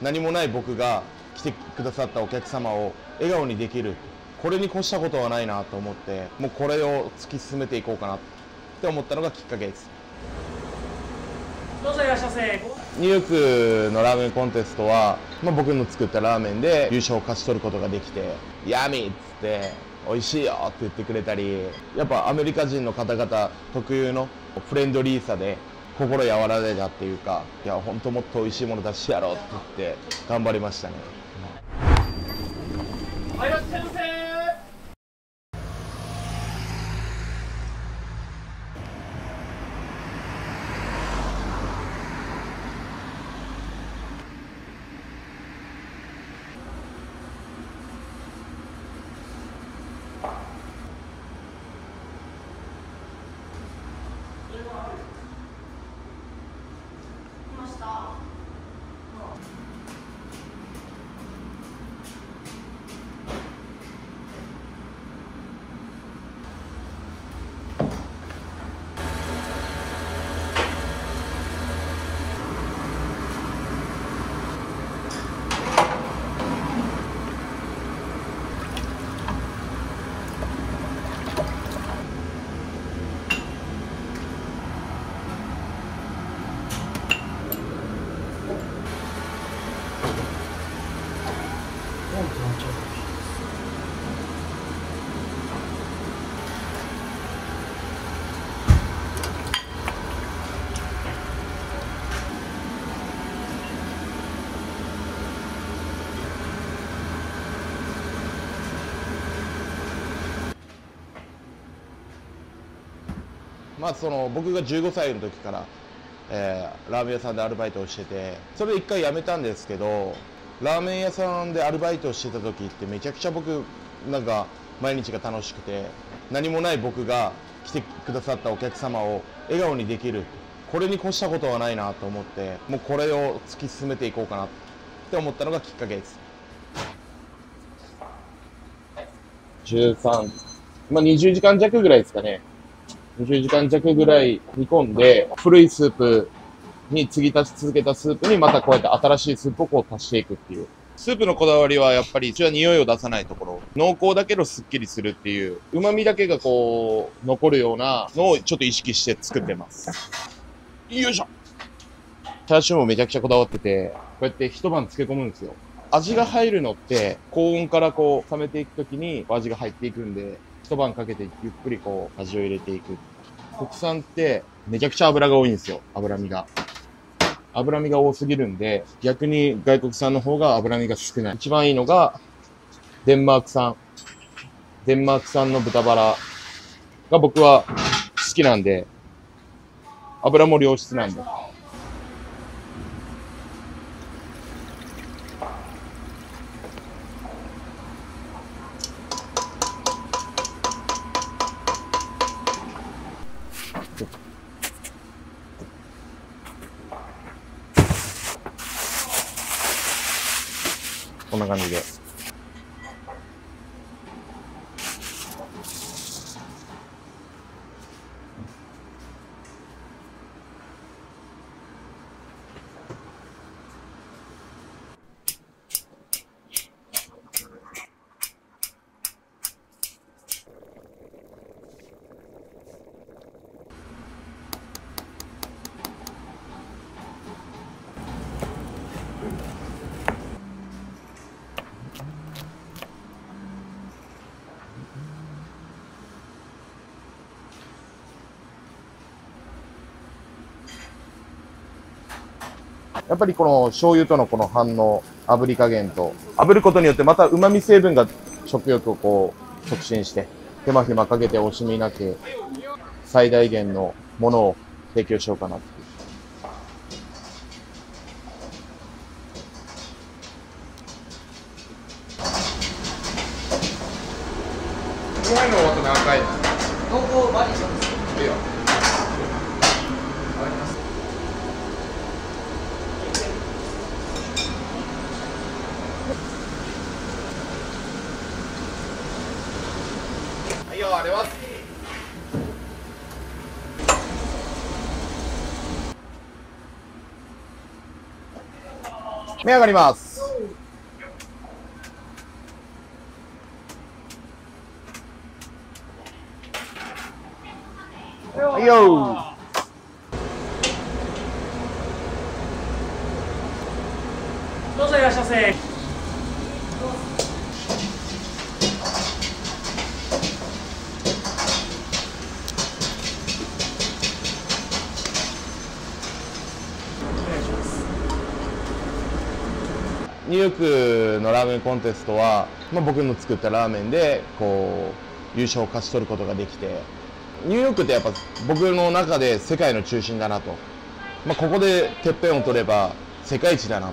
何もない僕が来てくださったお客様を笑顔にできる、これに越したことはないなと思って、もうこれを突き進めていこうかなって思ったのがきっかけです。どうぞいらっしゃいませ。ニューヨークのラーメンコンテストは、僕の作ったラーメンで優勝を勝ち取ることができて、ヤミーっつって美味しいよって言ってくれたり、やっぱアメリカ人の方々特有のフレンドリーさで心和らいだっていうか、いや本当もっと美味しいもの出してやろうって言って頑張りましたね。はい、いらっしゃいませ。僕が15歳の時から、ラーメン屋さんでアルバイトをしてて、それで一回辞めたんですけど、ラーメン屋さんでアルバイトをしてた時ってめちゃくちゃ僕なんか毎日が楽しくて、何もない僕が来てくださったお客様を笑顔にできる、これに越したことはないなと思って、もうこれを突き進めていこうかなって思ったのがきっかけです。13、20時間弱ぐらいですかね。20時間弱ぐらい煮込んで、古いスープに継ぎ足し続けたスープにまたこうやって新しいスープをこう足していくっていう。スープのこだわりはやっぱり、うちは匂いを出さないところ。濃厚だけどスッキリするっていう、旨味だけがこう、残るようなのをちょっと意識して作ってます。よいしょ。チャーシューもめちゃくちゃこだわってて、こうやって一晩漬け込むんですよ。味が入るのって、高温からこう、冷めていくときに味が入っていくんで、一晩かけてゆっくりこう、味を入れていく。国産ってめちゃくちゃ油が多いんですよ。脂身が多すぎるんで、逆に外国産の方が脂身が少ない。一番いいのが、デンマーク産の豚バラが僕は好きなんで、油も良質なんで。こんな感じで。やっぱりこの醤油とのこの反応、炙り加減と、炙ることによってまた旨味成分が食欲をこう促進して、手間暇かけて惜しみなく最大限のものを提供しようかなっていう。ご飯の終わった何回？濃厚バリションです。いいよ。はいよ、あれは。目上がります。はいよー。どうぞいらっしゃいませ。ニューヨークのラーメンコンテストは、僕の作ったラーメンでこう優勝を勝ち取ることができて、ニューヨークってやっぱ僕の中で世界の中心だなと、ここでてっぺんを取れば世界一だなと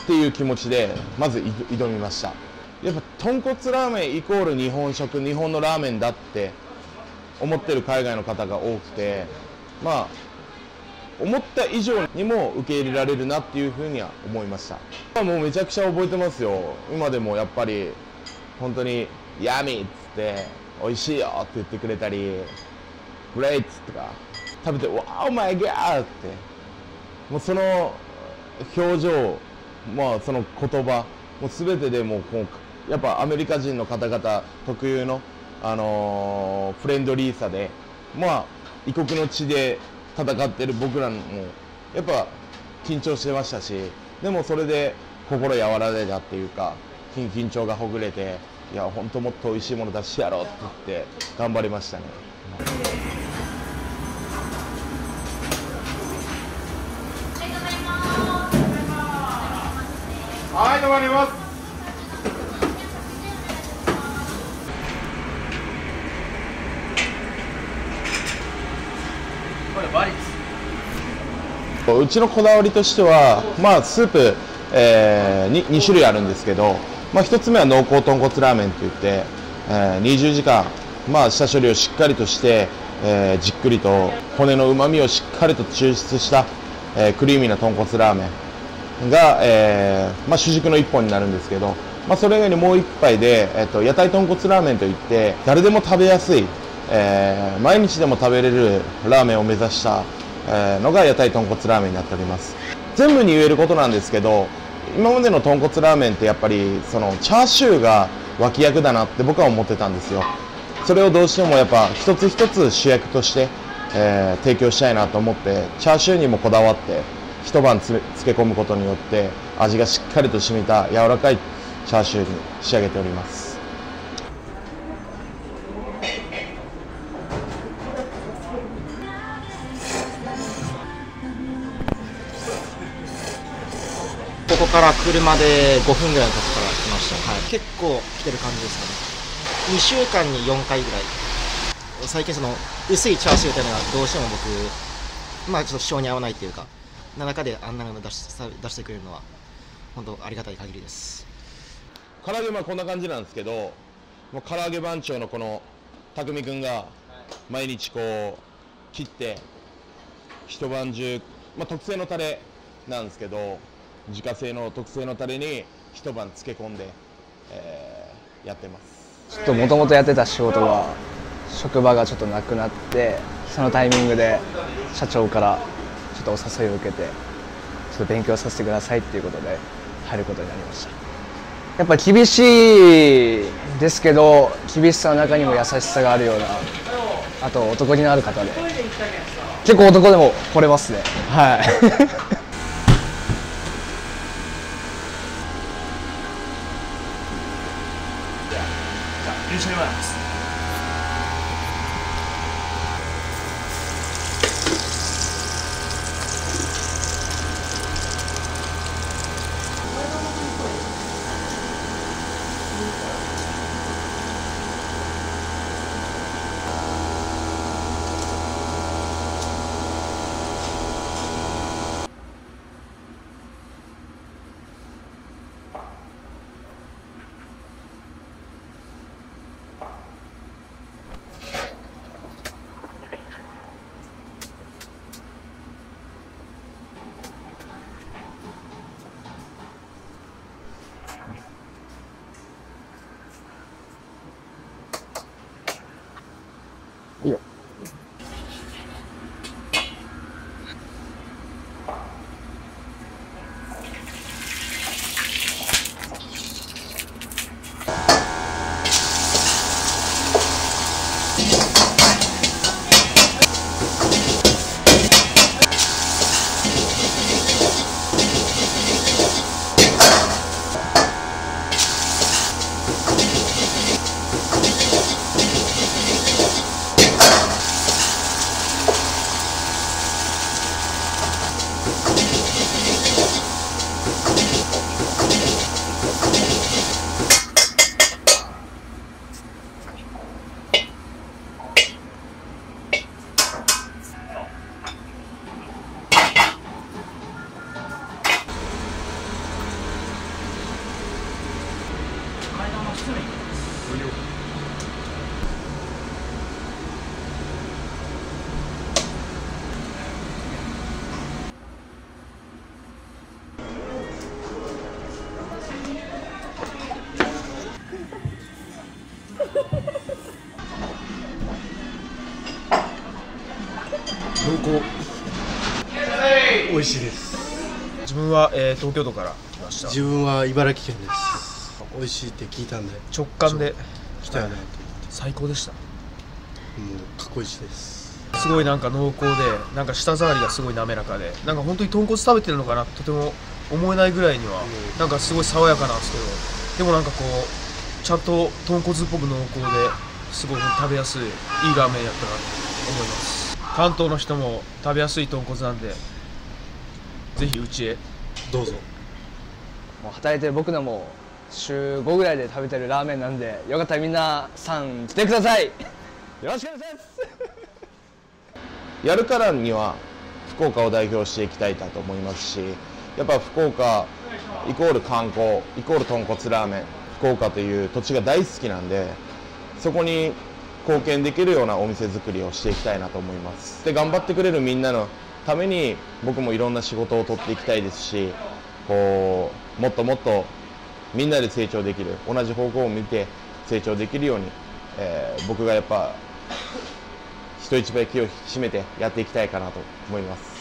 っていう気持ちでまず挑みました。やっぱ豚骨ラーメンイコール日本食、日本のラーメンだって思ってる海外の方が多くて、思った以上にも受け入れられるなっていうふうには思いました。もうめちゃくちゃ覚えてますよ。今でもやっぱり本当に「ヤミー」っつって「美味しいよ」って言ってくれたり「グレイッツ」とか食べて「ワオマイガー」ってもうその表情、その言葉もう全てでもうやっぱアメリカ人の方々特有の、フレンドリーさで異国の地で戦ってる僕らもやっぱ緊張してましたし、でもそれで心和らいだっていうか緊張がほぐれて、いや本当もっと美味しいもの出してやろうって言って頑張りましたね。はい、止まります。うちのこだわりとしては、スープ、2種類あるんですけど、1つ目は濃厚豚骨ラーメンといって、20時間、下処理をしっかりとして、じっくりと骨のうまみをしっかりと抽出した、クリーミーな豚骨ラーメンが、主軸の1本になるんですけど、それ以外にもう1杯で、屋台豚骨ラーメンといって誰でも食べやすい、毎日でも食べれるラーメンを目指したのが屋台豚骨ラーメンになっております。全部に言えることなんですけど、今までの豚骨ラーメンってやっぱりそのチャーシューが脇役だなって僕は思ってたんですよ。それをどうしてもやっぱ一つ一つ主役として、提供したいなと思ってチャーシューにもこだわって一晩漬け込むことによって味がしっかりと染みた柔らかいチャーシューに仕上げております。ここから車で5分ぐらいのとこから来ました。はい、結構来てる感じですかね。2週間に4回ぐらい。最近その薄いチャーシューというのがどうしても僕、ちょっと性に合わないというか、中であんなの出してくれるのは本当ありがたい限りです。唐揚げこんな感じなんですけど、もう唐揚げ番長のこの匠くんが毎日こう切って一晩中、特製のタレなんですけど、自家製の特製のタレに一晩漬け込んで、やってます。ちょっともともとやってた仕事が職場がちょっとなくなって、そのタイミングで社長からちょっとお誘いを受けて、ちょっと勉強させてくださいっていうことで入ることになりました。やっぱ厳しいですけど、厳しさの中にも優しさがあるような、あと男気のある方で、結構男でも来れますね。はい。いらっしゃいます。次にご利用濃厚、美味しいです。自分は、東京都から来ました。自分は茨城県です。美味しいって聞いたんで直感で来たよなと思って、最高でした。もう過去一です。すごいなんか濃厚で、なんか舌触りがすごい滑らかで、なんか本当に豚骨食べてるのかなとても思えないぐらいには、なんかすごい爽やかなんですけど、でもなんかこうちゃんと豚骨っぽく濃厚ですごい食べやすいいいラーメンやったなと思います。関東の人も食べやすい豚骨なんで、ぜひうちへどうぞ。もう働いてる僕のも週5ぐらいで食べてるラーメンなんで、よかったらみんなさん来てください。よろしくお願いします。やるからには福岡を代表していきたいなと思いますし、やっぱ福岡イコール観光イコール豚骨ラーメン、福岡という土地が大好きなんで、そこに貢献できるようなお店作りをしていきたいなと思います。で、頑張ってくれるみんなのために僕もいろんな仕事を取っていきたいですし、こうもっともっとみんなで成長できる、同じ方向を見て成長できるように、僕がやっぱ人一倍気を引き締めてやっていきたいかなと思います。